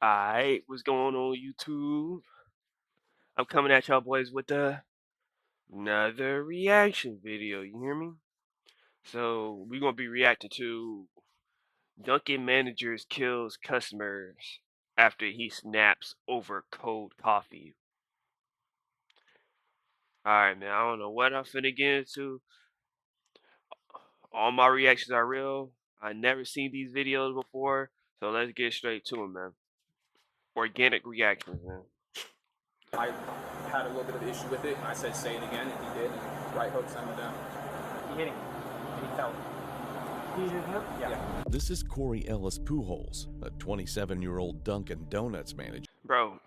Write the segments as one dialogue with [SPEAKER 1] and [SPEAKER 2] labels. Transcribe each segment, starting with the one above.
[SPEAKER 1] Alright, what's going on YouTube? I'm coming at y'all boys with another reaction video, you hear me? So we're gonna be reacting to Dunkin' managers kills customers after he snaps over cold coffee. Alright man, I don't know what I'm finna get into. All my reactions are real. I never seen these videos before, so let's get straight to them, man. Organic reactions, man.
[SPEAKER 2] I had a little bit of issue with it. I said, say it again, and he did. And right hook sent him down. He hit him, and he fell. He hit him? Yeah.
[SPEAKER 3] This is Corey Ellis Pujols, a 27-year-old Dunkin' Donuts manager.
[SPEAKER 1] Bro,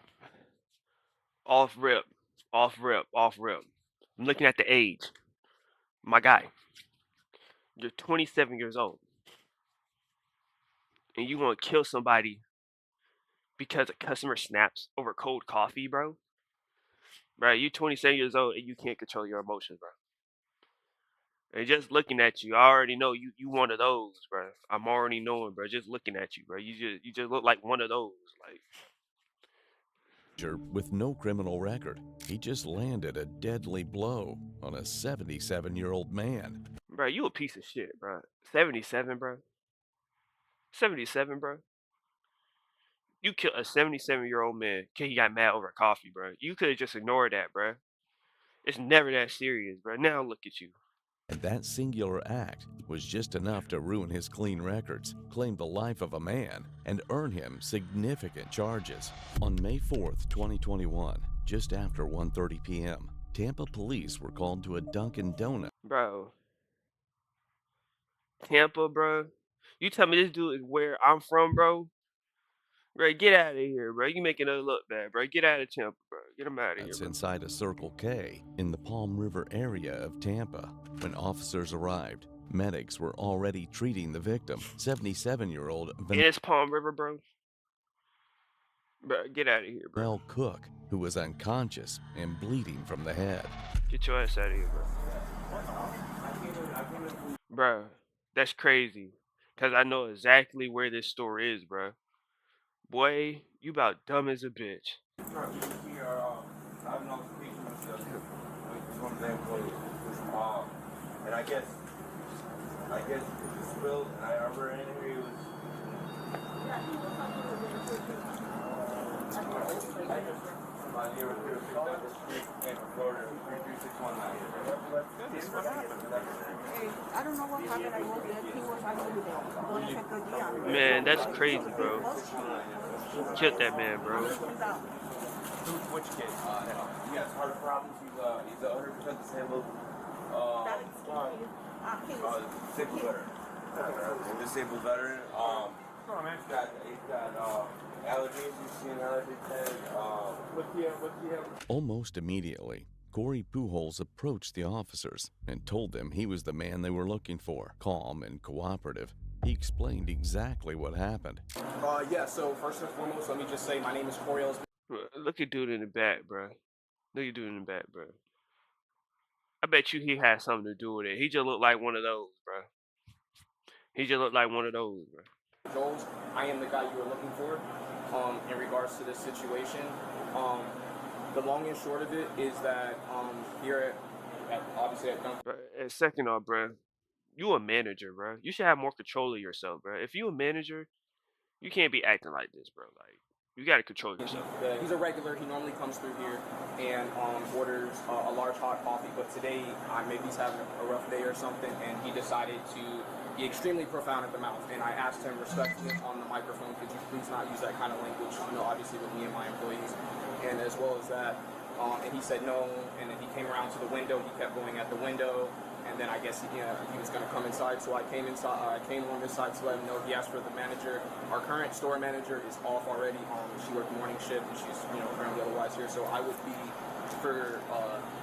[SPEAKER 1] off rip, off rip, off rip. I'm looking at the age. My guy, you're 27 years old. And you want to kill somebody because a customer snaps over cold coffee, bro? Bro, you 27 years old and you can't control your emotions, bro. And just looking at you, I already know you one of those, bro. I'm already knowing, bro. Just looking at you, bro. You just look like one of those, like.
[SPEAKER 3] With no criminal record, he just landed a deadly blow on a 77-year-old man.
[SPEAKER 1] Bro, you a piece of shit, bro. 77, bro. 77, bro. You killed a 77-year-old man because he got mad over coffee, bro. You could have just ignored that, bro. It's never that serious, bro. Now look at you.
[SPEAKER 3] And that singular act was just enough to ruin his clean records, claim the life of a man, and earn him significant charges. On May 4th, 2021, just after 1:30 p.m., Tampa police were called to a Dunkin' Donuts.
[SPEAKER 1] Bro. Tampa, bro. You tell me this dude is where I'm from, bro? Bro, get out of here, bro. You making us look bad, bro. Get out of Tampa, bro. Get him out of here,
[SPEAKER 3] That's
[SPEAKER 1] bro.
[SPEAKER 3] inside a Circle K in the Palm River area of Tampa. When officers arrived, medics were already treating the victim, 77-year-old
[SPEAKER 1] And it's Palm River, bro. Bro, get out of here, bro.
[SPEAKER 3] Mel Cook, who was unconscious and bleeding from the head.
[SPEAKER 1] Get your ass out of here, bro. Bro, that's crazy. Because I know exactly where this store is, bro. Boy, you about dumb as a bitch.
[SPEAKER 4] And I guess the spill, and I remember in here he was.
[SPEAKER 5] I don't know what happened. I was there. He was actually there.
[SPEAKER 1] Man, that's crazy, bro. Kill that man, bro.
[SPEAKER 4] Which kid? He has heart problems. He's 100% disabled. Disabled veteran. Disabled veteran. He's got allergies. He's seen allergy test. What do you have?
[SPEAKER 3] Almost immediately, Corey Pujols approached the officers and told them he was the man they were looking for. Calm and cooperative, he explained exactly what happened.
[SPEAKER 2] Yeah, so first and foremost, let me just say my name is Corey Ellis.
[SPEAKER 1] Look at dude in the back, bro. Look at dude in the back, bro. I bet you he had something to do with it. He just looked like one of those, bro. He just looked like one of those, bro.
[SPEAKER 2] Jones, I am the guy you were looking for in regards to this situation. The long and short of it is that here obviously at Dunkin'.
[SPEAKER 1] And second off, bro, you a manager, bro. You should have more control of yourself, bro. If you a manager, you can't be acting like this, bro. Like, you gotta control yourself.
[SPEAKER 2] He's a regular. He normally comes through here and orders a large hot coffee. But today, maybe he's having a rough day or something, and he decided to be extremely profound at the mouth. And I asked him respectfully on the microphone, could you please not use that kind of language, obviously with me and my employees. And as well as that, and he said no, and then he came around to the window, he kept going at the window, and then I guess he was going to come inside, so I came inside. I came on this side to let him know. He asked for the manager. Our current store manager is off already. She worked morning shift, and she's currently otherwise here, so I would be for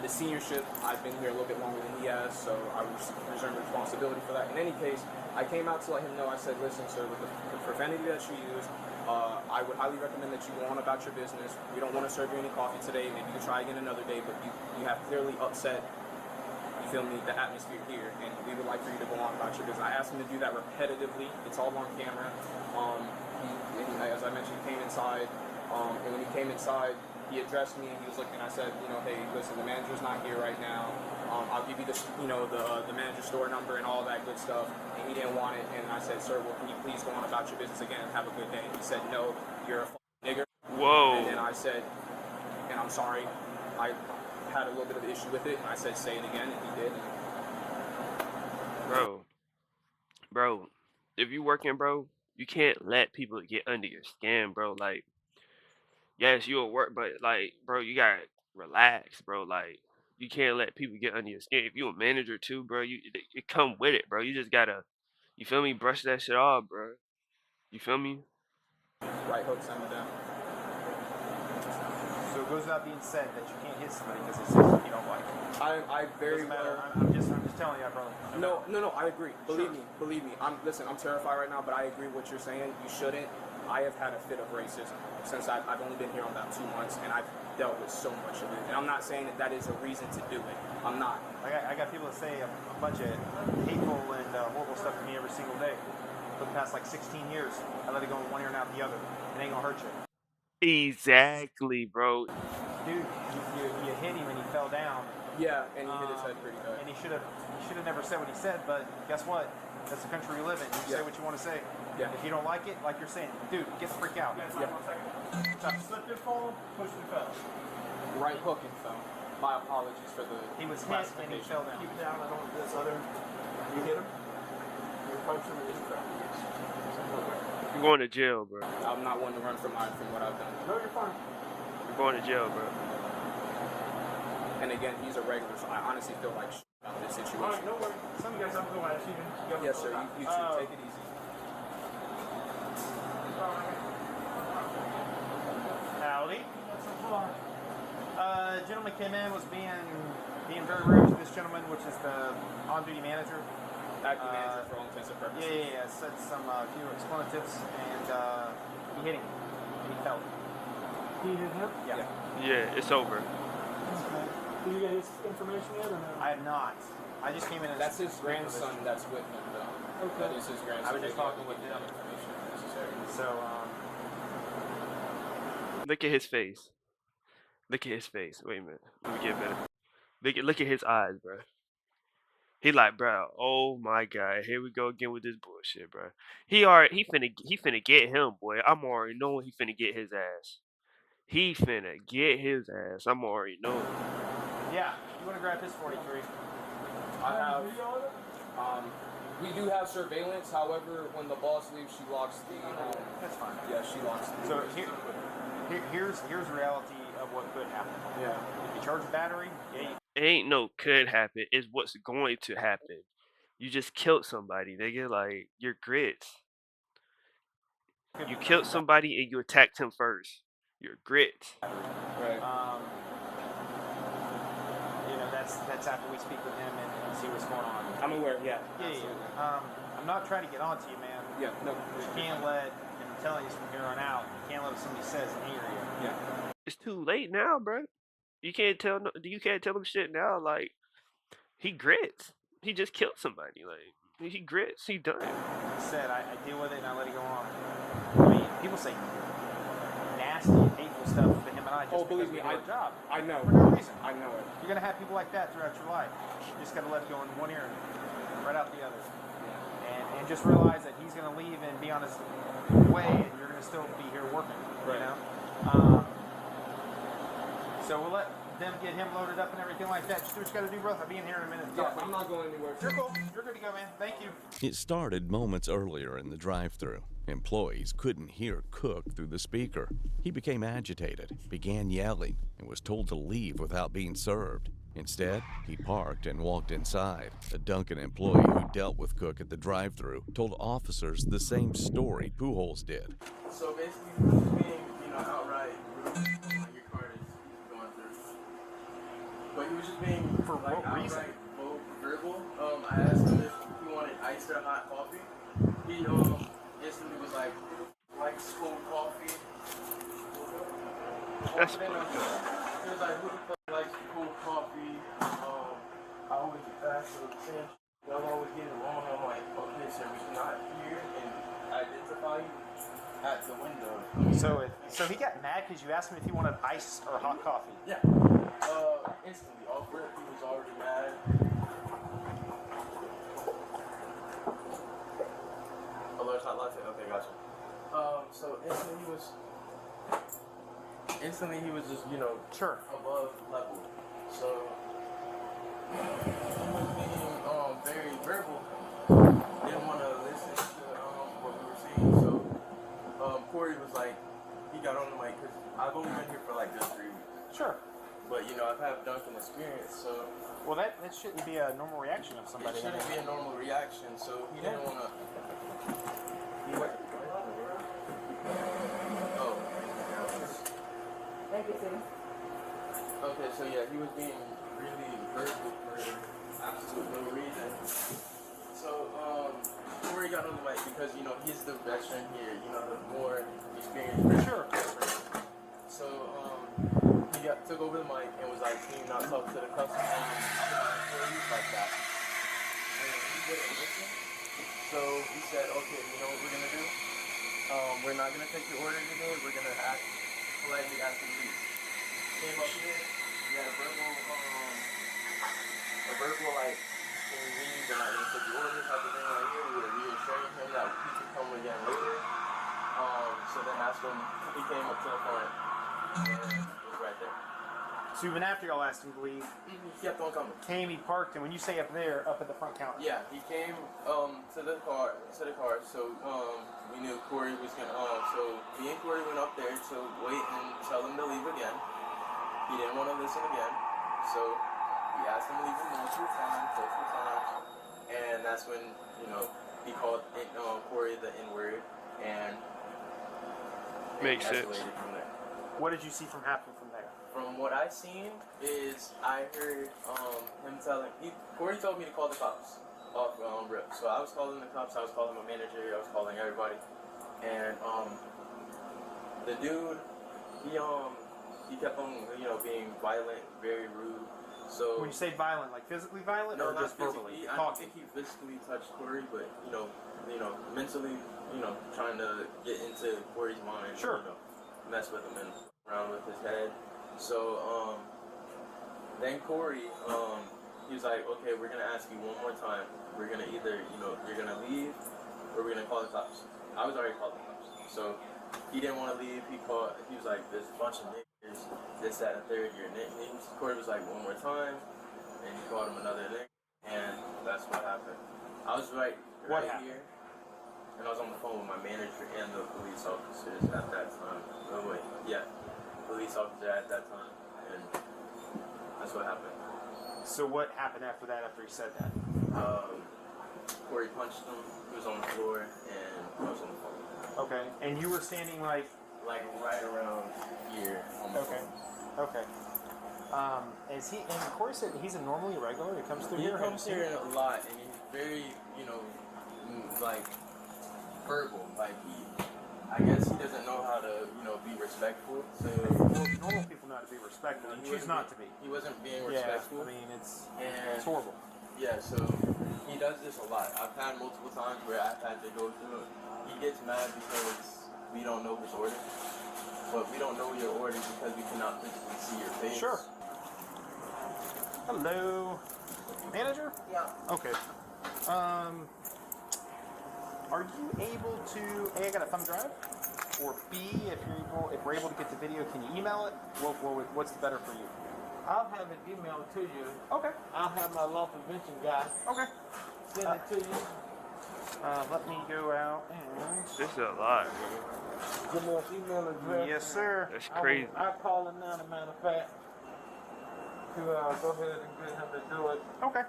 [SPEAKER 2] the senior shift. I've been here a little bit longer than he has, so I would reserve responsibility for that. In any case, I came out to let him know. I said, listen, sir, with the profanity that you use, I would highly recommend that you go on about your business. We don't want to serve you any coffee today. Maybe you can try again another day, but you have clearly upset, you feel me, the atmosphere here, and we would like for you to go on about your business. I asked him to do that repetitively. It's all on camera. As I mentioned, he came inside. And when he came inside, he addressed me and he was looking. I said, you know, hey, listen, the manager's not here right now. I'll give you the, you know, the manager's store number and all that good stuff. And he didn't want it. And I said, sir, well, can you please go on about your business again and have a good day? And he said, no, you're a nigger.
[SPEAKER 1] Whoa.
[SPEAKER 2] And then I said, and I'm sorry, I had a little bit of an issue with it. And I said, say it again, and he did.
[SPEAKER 1] Bro, if you working, bro, you can't let people get under your skin, bro. Like, yes, you will work, but like, bro, you gotta relax, bro. Like, you can't let people get under your skin. If you a manager too, bro, you come with it, bro. You just gotta, you feel me? Brush that shit off, bro. You feel me?
[SPEAKER 2] Right hook, send it down.
[SPEAKER 6] So it goes without being said that you can't hit somebody because it's something you don't like.
[SPEAKER 2] I very
[SPEAKER 6] Doesn't matter.
[SPEAKER 2] well.
[SPEAKER 6] I'm just telling you, brother.
[SPEAKER 2] No, I agree. Believe me. I'm terrified right now, but I agree what you're saying. You shouldn't. I have had a fit of racism since I've only been here about 2 months, and I've dealt with so much of it. And I'm not saying that is a reason to do it. I'm not.
[SPEAKER 6] I got people that say a bunch of hateful and horrible stuff to me every single day. For the past like 16 years, I let it go in one ear and out the other. It ain't gonna hurt you.
[SPEAKER 1] Exactly, bro.
[SPEAKER 6] Dude, you hit him and he fell down.
[SPEAKER 2] Yeah, and he hit his head pretty good.
[SPEAKER 6] And he should have never said what he said. But guess what? That's the country we live in. You say what you want to say.
[SPEAKER 2] Yeah.
[SPEAKER 6] If you don't like it, like you're saying, dude, get the freak out.
[SPEAKER 2] Yeah.
[SPEAKER 6] Slipped and fall, pushed and fell.
[SPEAKER 2] Right hook and fell. My apologies for the.
[SPEAKER 6] He was hit and he fell down.
[SPEAKER 7] Keep it down. I don't want this other. You hit him. You punch him and he fell.
[SPEAKER 1] You're going to jail, bro.
[SPEAKER 2] I'm not one to run from what I've done.
[SPEAKER 7] No, you're fine.
[SPEAKER 1] You're going to jail, bro.
[SPEAKER 2] And again, he's a regular, so I honestly feel like about this situation.
[SPEAKER 7] All right, no worries. Some of you guys have to go last evening.
[SPEAKER 2] Yes, sir. You too. Take it easy.
[SPEAKER 6] Howdy. Gentleman came in, was being very rude to this gentleman, which is the on-duty manager.
[SPEAKER 2] Acting manager for all intents and purposes.
[SPEAKER 6] Yeah. Said some few expletives, and he hit him. And he fell.
[SPEAKER 7] He hit him?
[SPEAKER 6] Yeah.
[SPEAKER 1] Yeah, it's over.
[SPEAKER 7] Okay. Did you get his information yet or no?
[SPEAKER 6] I have not. I just came in as
[SPEAKER 2] That's his grandson that's with him, though.
[SPEAKER 7] Okay.
[SPEAKER 2] That is his grandson.
[SPEAKER 6] I was just talking with him. So,
[SPEAKER 1] Look at his face. Look at his face. Wait a minute. Let me get better. Look at his eyes, bro. He like, bro. Oh my God, here we go again with this bullshit, bro. He finna get him, boy. I'm already knowing he finna get his ass. He finna get his ass. I'm already knowing.
[SPEAKER 6] yeah, you want to grab his 43?
[SPEAKER 2] I have. We do have surveillance. However, when the boss leaves, she locks the.
[SPEAKER 6] That's fine.
[SPEAKER 2] Yeah, she locks the.
[SPEAKER 6] So here's the reality of what could happen.
[SPEAKER 2] Yeah.
[SPEAKER 6] If you charge a battery, yeah,
[SPEAKER 1] It ain't no could happen. It's what's going to happen. You just killed somebody, nigga. Like, you're grits. You killed somebody and you attacked him first. You're grits.
[SPEAKER 2] Right.
[SPEAKER 6] That's after we speak with him and see what's going on.
[SPEAKER 2] I'm aware. Yeah.
[SPEAKER 6] Yeah. I'm not trying to get on to you, man.
[SPEAKER 2] Yeah. No.
[SPEAKER 6] You can't let, and I'm telling you this from here on out, you can't let what somebody says anger you.
[SPEAKER 2] Yeah.
[SPEAKER 1] It's too late now, bro. You can't tell him shit now. Like, he grits. He just killed somebody. Like, he grits. He done.
[SPEAKER 6] Like I said, I deal with it and I let it go on. I mean, people say nasty and hateful stuff to him and I just
[SPEAKER 2] believe
[SPEAKER 6] because
[SPEAKER 2] me,
[SPEAKER 6] we do our job.
[SPEAKER 2] I know.
[SPEAKER 6] For no reason.
[SPEAKER 2] I know it.
[SPEAKER 6] You're gonna have people like that throughout your life. You just gotta let it go in one ear and right out the other. And just realize that he's gonna leave and be on his way, and you're gonna still be here working.
[SPEAKER 2] Right.
[SPEAKER 6] You know. So we'll let them get him loaded up and everything like that. Just do what you gotta do, bro. I'll be in here in a minute.
[SPEAKER 2] Yeah, I'm not going anywhere.
[SPEAKER 6] You're cool. You're good to go, man. Thank you.
[SPEAKER 3] It started moments earlier in the drive-thru. Employees couldn't hear Cook through the speaker. He became agitated, began yelling, and was told to leave without being served. Instead, he parked and walked inside. A Dunkin employee who dealt with Cook at the drive-thru told officers the same story Pujols did.
[SPEAKER 8] So basically, he was just being, outright rude when your card is going through. But he was just being
[SPEAKER 6] For
[SPEAKER 8] like
[SPEAKER 6] what reason?
[SPEAKER 8] outright verbal. I asked him if he wanted iced or hot coffee. He instantly was like cold coffee.
[SPEAKER 1] That's
[SPEAKER 8] Then,
[SPEAKER 1] fucked up.
[SPEAKER 8] he was like, who the fuck likes cold coffee? I always get fast, so the same y'all always get it wrong. I'm like, okay, sir, we cannot hear and identify you at the window.
[SPEAKER 6] So he got mad because you asked him if he wanted ice or hot coffee.
[SPEAKER 8] Yeah. Instantly off rip, he was already mad. A large hot latte. Okay, gotcha. So instantly he was just, you know,
[SPEAKER 6] Sure.
[SPEAKER 8] above level. So he was being very verbal. Didn't want to listen to what we were saying. So Corey was like, he got on the mic because I've only been here for like just 3 weeks.
[SPEAKER 6] Sure.
[SPEAKER 8] But you know, I've had Dunkin experience, so
[SPEAKER 6] Well, that shouldn't be a normal reaction of somebody.
[SPEAKER 8] it shouldn't be a normal reaction. So he didn't want to. Oh.
[SPEAKER 5] Thank you, Tim.
[SPEAKER 8] Okay, so yeah, he was being really verbal for absolute no reason. So Corey got on the mic because you know he's the veteran here. You know, the more experienced.
[SPEAKER 6] Sure.
[SPEAKER 8] So he took over the mic and was like, "Can you not talk to the customer?" Like that. And he wouldn't listen. So he said, "Okay, you know what we're gonna do? We're not gonna take your order today. We're gonna politely ask you to leave." Came up here. We had a verbal like, "Can you leave? We're not gonna take your order," type of thing right here. We were reassuring him that he could come again later. So then that's when he came up to the front and was right there.
[SPEAKER 6] So even after y'all asked him to leave,
[SPEAKER 8] He kept on coming.
[SPEAKER 6] he parked, and when you say up there, up at the front counter.
[SPEAKER 8] Yeah, he came to the car. So we knew Corey was gonna. So me and Corey went up there to wait and tell him to leave again. He didn't want to listen again, so we asked him to leave multiple times, and that's when he called Corey the N-word and
[SPEAKER 1] Makes sense.
[SPEAKER 8] escalated from there.
[SPEAKER 6] What did you see happen from there?
[SPEAKER 8] From what I seen is I heard him telling Corey told me to call the cops off rip. So I was calling the cops, I was calling my manager, I was calling everybody. And the dude he kept on being violent, very rude. So
[SPEAKER 6] When you say violent, like physically violent,
[SPEAKER 8] no,
[SPEAKER 6] or
[SPEAKER 8] not
[SPEAKER 6] just verbally?
[SPEAKER 8] physically. I don't think he physically touched Corey, but mentally, trying to get into Corey's mind.
[SPEAKER 6] Sure.
[SPEAKER 8] Mess with him and around with his head. So then Corey, he was like, "Okay, we're gonna ask you one more time. We're gonna either you're gonna leave or we're gonna call the cops." I was already called the cops, so he didn't want to leave. He was like, "There's a bunch of niggas, this, that, and third, your nicknames." Corey was like, "One more time," and he called him another nick, and that's what happened. I was right here, and I was on the phone with my manager and the police officers at that time. Oh wait, yeah, police officer at that time, and that's what happened.
[SPEAKER 6] So what happened after that? After he said that?
[SPEAKER 8] Corey punched him. He was on the floor, and I was on the phone.
[SPEAKER 6] Okay. And you were standing like
[SPEAKER 8] right around here on the phone.
[SPEAKER 6] Okay. Is he? And Corey said he's a normally regular. He comes through
[SPEAKER 8] He
[SPEAKER 6] here.
[SPEAKER 8] comes here a lot, and he's very, like verbal. Like I guess he doesn't know how to, be respectful. So
[SPEAKER 6] Well, normal people know how to be respectful. And choose not to be.
[SPEAKER 8] He wasn't being respectful.
[SPEAKER 6] I mean, it's
[SPEAKER 8] and
[SPEAKER 6] horrible.
[SPEAKER 8] yeah, so he does this a lot. I've had multiple times where I've had to go through it. He gets mad because we don't know his order. But we don't know your order because we cannot physically see your face.
[SPEAKER 6] Sure. Hello, manager?
[SPEAKER 5] Yeah.
[SPEAKER 6] Okay. Are you able to A, I got a thumb drive, or B, if we're able to get the video, can you email it? What's better for you?
[SPEAKER 9] I'll have it emailed to you.
[SPEAKER 6] Okay.
[SPEAKER 9] I'll have my law prevention guy
[SPEAKER 6] Okay.
[SPEAKER 9] send it to you.
[SPEAKER 6] Let me go out and.
[SPEAKER 1] This is a lot.
[SPEAKER 9] Give me an email address.
[SPEAKER 6] Yes, sir.
[SPEAKER 1] That's crazy.
[SPEAKER 9] I'll call him now, as a matter of fact, to go ahead and get him to do it.
[SPEAKER 6] Okay.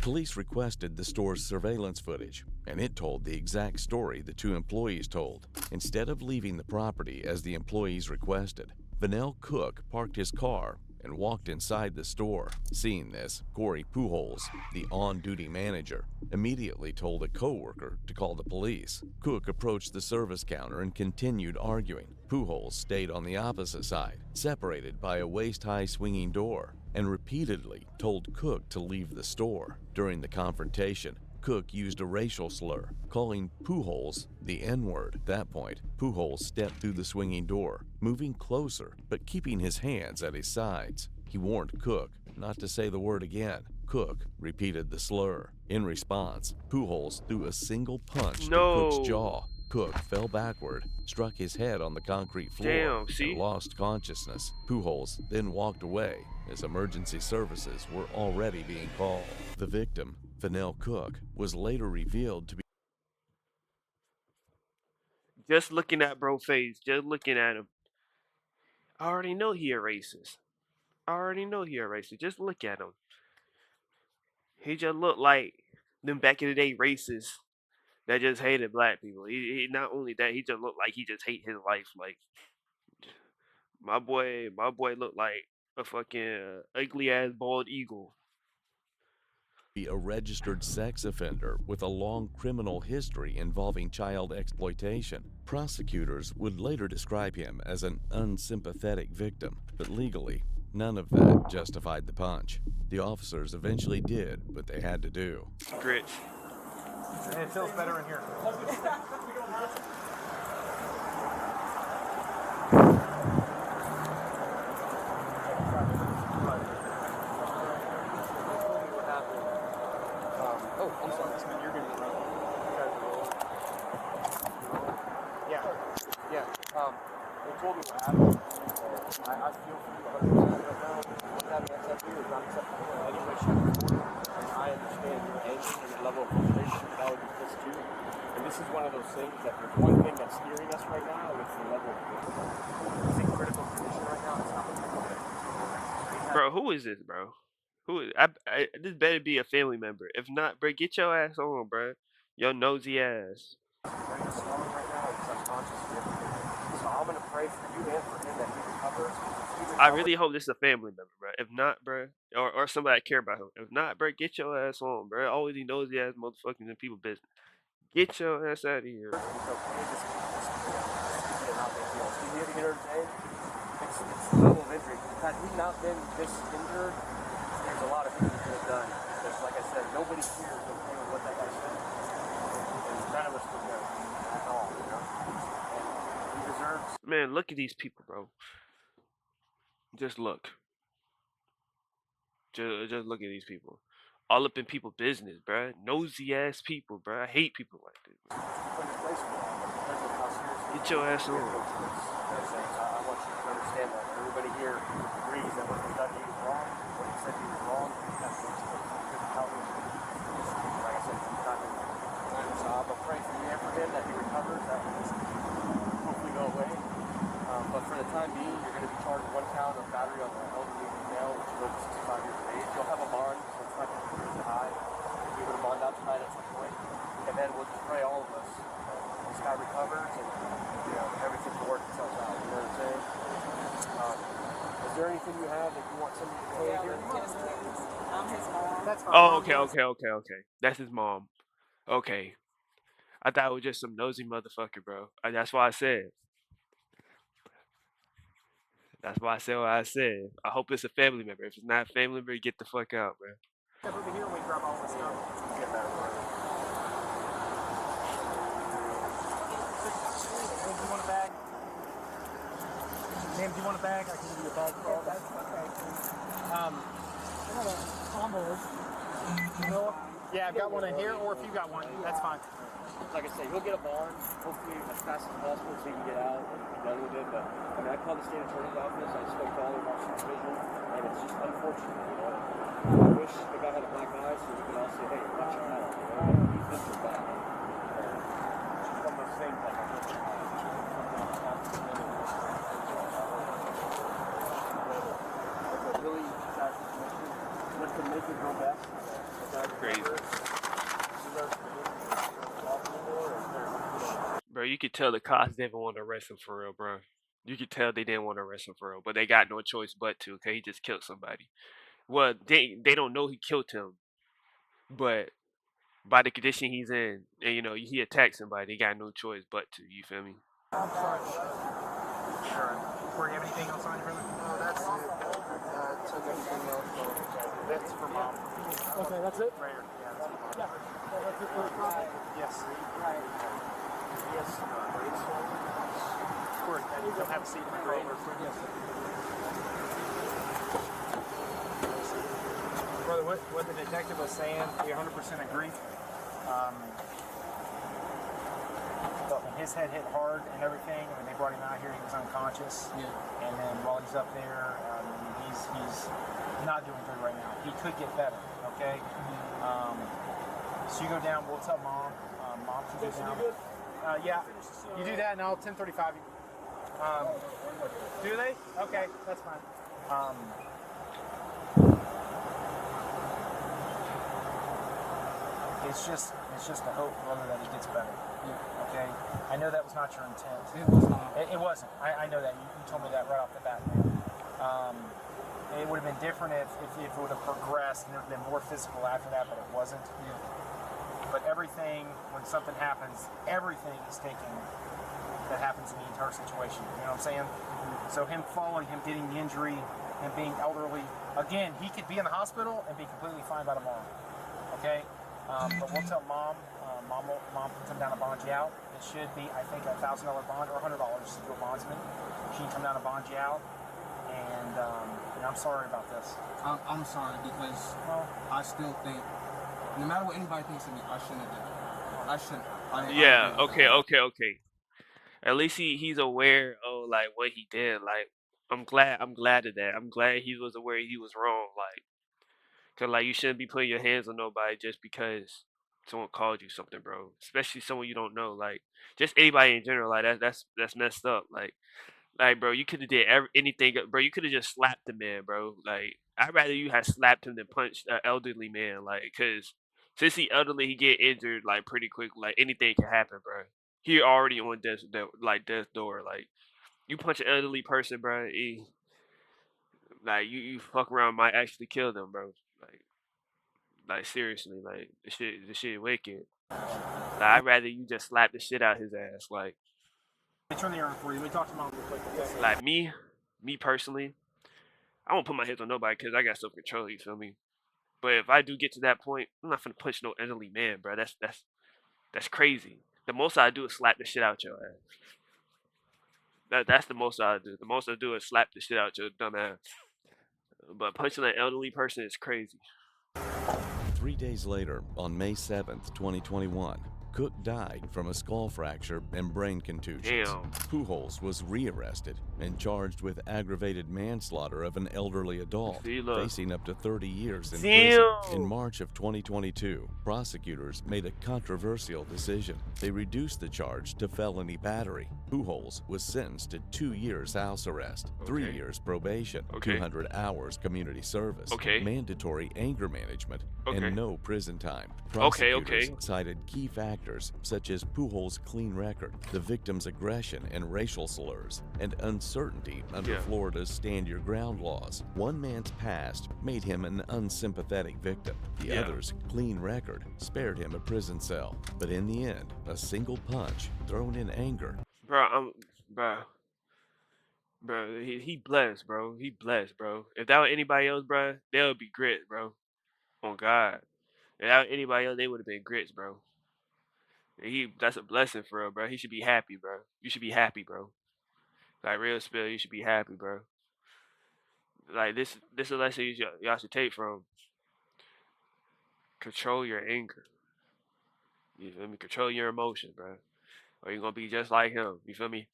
[SPEAKER 3] Police requested the store's surveillance footage, and it told the exact story the two employees told. Instead of leaving the property as the employees requested, Vanell Cook parked his car and walked inside the store. Seeing this, Corey Pujols, the on-duty manager, immediately told a co-worker to call the police. Cook approached the service counter and continued arguing. Pujols stayed on the opposite side, separated by a waist-high swinging door, and repeatedly told Cook to leave the store. During the confrontation, Cook used a racial slur, calling Pujols the N-word. At that point, Pujols stepped through the swinging door, moving closer but keeping his hands at his sides. He warned Cook not to say the word again. Cook repeated the slur. In response, Pujols threw a single punch to Cook's
[SPEAKER 1] No.
[SPEAKER 3] jaw. Cook fell backward, struck his head on the concrete floor,
[SPEAKER 1] Damn, see?
[SPEAKER 3] and lost consciousness. Pujols then walked away as emergency services were already being called. The victim, Fennell Cook, was later revealed to be
[SPEAKER 1] Just looking at bro face, just looking at him. I already know he a racist. I already know he a racist. Just look at him. He just look like them back in the day racists that just hated black people. He not only that, he just looked like he just hate his life. Like my boy looked like a fucking ugly ass bald eagle.
[SPEAKER 3] a registered sex offender with a long criminal history involving child exploitation. Prosecutors would later describe him as an unsympathetic victim, but legally, none of that justified the punch. The officers eventually did what they had to do.
[SPEAKER 1] Grits.
[SPEAKER 6] And it feels better in here.
[SPEAKER 2] Oh, I'm sorry, man. You're good.
[SPEAKER 6] Yeah.
[SPEAKER 2] They told me what happened. I feel for you 100% right now. What's happening at SFU is not acceptable in any way, shape, or form. And I understand your anger and your level of frustration. That would be pissed too. And this is one of those things that there's one thing that's steering us right now, and it's the level of it's in critical condition right now. It's not what's happening.
[SPEAKER 1] Bro, who is this, bro? Who is this better be a family member. If not, bro, get your ass on, bro. Your nosy ass.
[SPEAKER 2] Right now, it's unconscious. So I'm gonna pray for you and for him that he recovers.
[SPEAKER 1] I really hope this is a family member, bro. If not, bro, or somebody that care about him. If not, bro, get your ass on, bro. Always these nosy ass motherfuckers in people business. Get your ass out of here, bro.
[SPEAKER 2] It's the level of injury. Had he not been this injured, there's a lot of things he could have done. Because, like I said, nobody here is okay with what that guy said. And none of us would know at all, you know? And he deserves.
[SPEAKER 1] Man, look at these people, bro. Just look. Just look at these people. All up in people's business, bro. Nosy ass people, bro. I hate people like this. Get your ass on.
[SPEAKER 2] I want you to understand that everybody here agrees that what he done he was wrong. What he said he was wrong. That's what he's supposed to tell me. Like I said, he's not going to. So I'm gonna pray for you and for him that he recovers. That will hopefully go away. But for the time being, you're going to be charged 1 count of battery on the elderly male, which is over 65 years of age. You'll have a bond, so it's not going to be as high. You're going to bond out tonight at some point, and then we'll just pray all of us. This guy recovers, and everything will work itself out. You know what I'm saying? Is there anything you have that you want somebody to say here?
[SPEAKER 5] I'm his mom.
[SPEAKER 6] That's fine.
[SPEAKER 1] Oh, okay. That's his mom. Okay. I thought it was just some nosy motherfucker, bro. That's why I said. That's why I said what I said. I hope it's a family member. If it's not a family member, get the fuck out, man.
[SPEAKER 6] Step over here and we grab all this stuff. Get that over. Do you want a bag? Ma'am, do you want a bag? I can give you a bag. Yeah, I've got one in here, or if you got one, that's fine.
[SPEAKER 2] Like I said, he'll get a bond, hopefully as fast as possible so he can get out and be done with it. But I mean, I called the state attorney's office, I spoke to all of our supervision, and it's just unfortunate, you know. I wish the guy had a black eye so we could all say, hey, watch your mouth, you know, he's been through bad. It's just one of those things like I it's a really sad situation. What can make it go best?
[SPEAKER 1] Crazy. Bro, you could tell the cops didn't want to arrest him for real, bro. You could tell they didn't want to arrest him for real, but they got no choice but to, okay? He just killed somebody. Well, they don't know he killed him, but by the condition he's in, and he attacked somebody, they got no choice but to. You feel me?
[SPEAKER 6] I'm sorry. Sure. Corey, you have anything else on you, brother? No, that's it. Took everything else. That's for mom.
[SPEAKER 7] Okay, that's it?
[SPEAKER 6] Right here. Yeah, that's for mom.
[SPEAKER 7] Yeah.
[SPEAKER 6] Yes.
[SPEAKER 5] Right.
[SPEAKER 7] Yes, brakes on.
[SPEAKER 6] Of course, and you don't have a seat in the car. Yes. Brother, what the detective was saying, we 100% agree. But when his head hit hard and everything, when they brought him out here, he was unconscious.
[SPEAKER 2] Yeah.
[SPEAKER 6] And then while he's up there, he's not doing good right now. He could get better, okay? So you go down, we'll tell Mom. Mom can go down. Yeah, you do that and I'll 10:35 you. Do they? Okay, that's fine. It's just a hope, brother, that he gets better.
[SPEAKER 2] Yeah.
[SPEAKER 6] Okay? I know that was not your intent.
[SPEAKER 2] It was not.
[SPEAKER 6] It wasn't. I know that. You told me that right off the bat, man. It would have been different if it would have progressed and there would have been more physical after that, but it wasn't.
[SPEAKER 2] Yeah.
[SPEAKER 6] But everything, when something happens, everything is taken that happens in the entire situation. You know what I'm saying? So him falling, him getting the injury, him being elderly, again, he could be in the hospital and be completely fine by tomorrow. Okay? But we'll tell Mom. Mom can come down and bond you out. It should be, I think, a $1,000 bond or $100 to a bondsman. She can come down and bond you out. And I'm sorry about this.
[SPEAKER 2] I'm sorry because I still think, no matter what anybody thinks of me, I shouldn't have done it. I shouldn't. I
[SPEAKER 1] Yeah.
[SPEAKER 2] agree with that.
[SPEAKER 1] Okay. At least he's aware of like what he did. Like I'm glad of that. I'm glad he was aware he was wrong. Like, cause like you shouldn't be putting your hands on nobody just because someone called you something, bro. Especially someone you don't know. Like just anybody in general. Like that's messed up. Like, bro, you could have did anything, bro. You could have just slapped the man, bro. Like, I'd rather you had slapped him than punched an elderly man. Like, cause since he elderly, he get injured like pretty quick. Like anything can happen, bro. He already on death door. Like, you punch an elderly person, bro. Like you fuck around might actually kill them, bro. Like seriously, like the shit wicked. Like, I'd rather you just slap the shit out his ass.
[SPEAKER 6] Let me turn the air on for you. Let me talk to Mom real quick. Okay?
[SPEAKER 1] Like me personally. I won't put my hands on nobody because I got self control. You feel me? But if I do get to that point, I'm not gonna punch no elderly man, bro. That's crazy. The most I do is slap the shit out your ass. That's the most I do. The most I do is slap the shit out your dumb ass. But punching an elderly person is crazy.
[SPEAKER 3] 3 days later, on May 7th, 2021, Cook died from a skull fracture and brain contusions.
[SPEAKER 1] Damn.
[SPEAKER 3] Pujols was rearrested and charged with aggravated manslaughter of an elderly adult,
[SPEAKER 1] See, look.
[SPEAKER 3] facing up to 30 years in
[SPEAKER 1] Damn.
[SPEAKER 3] prison. In March of 2022, prosecutors made a controversial decision. They reduced the charge to felony battery. Pujols was sentenced to 2 years house arrest, 3
[SPEAKER 1] Okay.
[SPEAKER 3] years probation,
[SPEAKER 1] Okay.
[SPEAKER 3] 200 hours community service,
[SPEAKER 1] Okay.
[SPEAKER 3] mandatory anger management,
[SPEAKER 1] Okay.
[SPEAKER 3] and no prison time.
[SPEAKER 1] Okay.
[SPEAKER 3] Prosecutors cited key factors such as Pujols' clean record, the victim's aggression and racial slurs, and uncertainty under
[SPEAKER 1] Yeah.
[SPEAKER 3] Florida's stand your ground laws. One man's past made him an unsympathetic victim. The
[SPEAKER 1] Yeah.
[SPEAKER 3] other's clean record spared him a prison cell. But in the end, a single punch thrown in anger
[SPEAKER 1] Bro, he blessed, bro. He blessed, bro. If that was anybody else, bro, they would be grits, bro. On God. If that was anybody else, they would have been grits, bro. That's a blessing for real, bro. He should be happy, bro. You should be happy, bro. Like real spill, you should be happy, bro. Like this a lesson y'all should take from. Control your anger. You feel me? Control your emotions, bro. Or you're gonna be just like him. You feel me?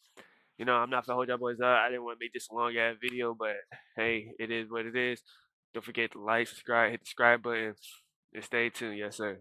[SPEAKER 1] I'm not gonna hold y'all boys up. I didn't want to make this a long ass video, but hey, it is what it is. Don't forget to like, subscribe, hit the subscribe button, and stay tuned. Yes, sir.